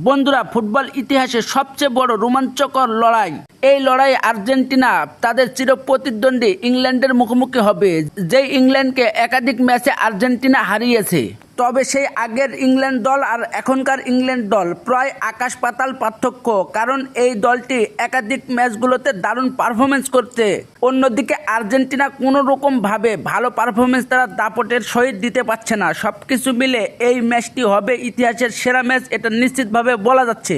বন্ধুরা, ফুটবল ইতিহাসে সবচেয়ে বড় রোমাঞ্চকর লড়াই। এই লড়াই আর্জেন্টিনা তাদের চিরপ্রতিদ্বন্দ্বী ইংল্যান্ডের মুখোমুখি হবে, যেই ইংল্যান্ডকে একাধিক ম্যাচে আর্জেন্টিনা হারিয়েছে। তবে সেই আগের ইংল্যান্ড দল আর এখনকার ইংল্যান্ড দল প্রায় আকাশ পাতাল পার্থক্য, কারণ এই দলটি একাধিক ম্যাচগুলোতে দারুণ পারফরমেন্স করছে। অন্যদিকে আর্জেন্টিনা কোনো রকমভাবে ভালো পারফরমেন্স তারা দাপটের সহিত দিতে পারছে না। সব কিছু মিলে এই ম্যাচটি হবে ইতিহাসের সেরা ম্যাচ, এটা নিশ্চিতভাবে বলা যাচ্ছে।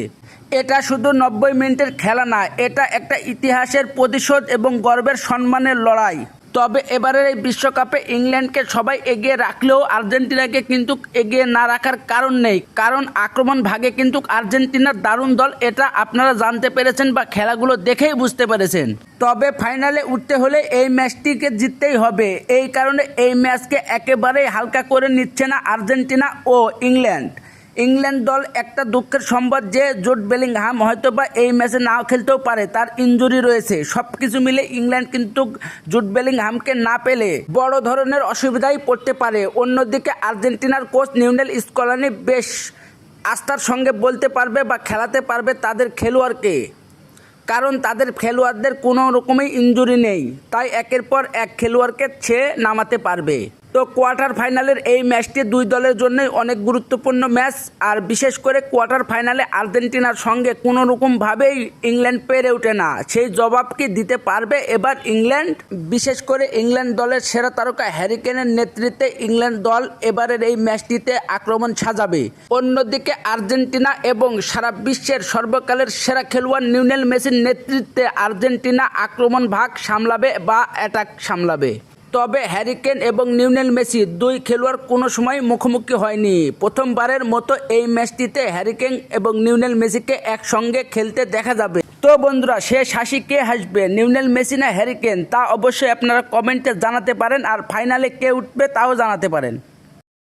এটা শুধু 90 মিনিটের খেলা না, এটা একটা ইতিহাসের প্রতিশোধ এবং গর্বের সম্মানের লড়াই। তবে এবারের এই বিশ্বকাপে ইংল্যান্ডকে সবাই এগিয়ে রাখলেও আর্জেন্টিনাকে কিন্তু এগিয়ে না রাখার কারণ নেই, কারণ আক্রমণ ভাগে কিন্তু আর্জেন্টিনার দারুণ দল, এটা আপনারা জানতে পেরেছেন বা খেলাগুলো দেখেই বুঝতে পেরেছেন। তবে ফাইনালে উঠতে হলে এই ম্যাচটিকে জিততেই হবে, এই কারণে এই ম্যাচকে একেবারেই হালকা করে নিচ্ছে না আর্জেন্টিনা ও ইংল্যান্ড। ইংল্যান্ড দল একটা দুঃখের সংবাদ যে জুড বেলিংহাম হয়তোবা এই ম্যাচে নাও খেলতেও পারে, তার ইনজুরি রয়েছে। সব কিছু মিলে ইংল্যান্ড কিন্তু জুড বেলিংহামকে না পেলে বড় ধরনের অসুবিধায় পড়তে পারে। অন্যদিকে আর্জেন্টিনার কোচ লিওনেল স্কলানি বেশ আস্থার সঙ্গে বলতে পারবে বা খেলাতে পারবে তাদের খেলোয়াড়কে, কারণ তাদের খেলোয়াড়দের কোনো রকমই ইনজুরি নেই, তাই একের পর এক খেলোয়াড়কে সে নামাতে পারবে। তো কোয়ার্টার ফাইনালের এই ম্যাচটি দুই দলের জন্যই অনেক গুরুত্বপূর্ণ ম্যাচ, আর বিশেষ করে কোয়ার্টার ফাইনালে আর্জেন্টিনার সঙ্গে কোনো রকমভাবেই ইংল্যান্ড পেরে ওঠে না। সেই জবাব কি দিতে পারবে এবার ইংল্যান্ড? বিশেষ করে ইংল্যান্ড দলের সেরা তারকা হ্যারি কেনের নেতৃত্বে ইংল্যান্ড দল এবারের এই ম্যাচটিতে আক্রমণ সাজাবে। অন্যদিকে আর্জেন্টিনা এবং সারা বিশ্বের সর্বকালের সেরা খেলোয়াড় লিওনেল মেসির নেতৃত্বে আর্জেন্টিনা আক্রমণ ভাগ সামলাবে বা অ্যাটাক সামলাবে। তবে হ্যারি কেন এবং লিওনেল মেসি দুই খেলোয়াড় কোনো সময় মুখোমুখি হয়নি। প্রথমবারের মতো এই ম্যাচটিতে হ্যারি কেন এবং লিওনেল মেসিকে একসঙ্গে খেলতে দেখা যাবে। তো বন্ধুরা, শেষ হাসি কে হাসবে, লিওনেল মেসি না হ্যারি কেন, তা অবশ্যই আপনারা কমেন্টে জানাতে পারেন, আর ফাইনালে কে উঠবে তাও জানাতে পারেন।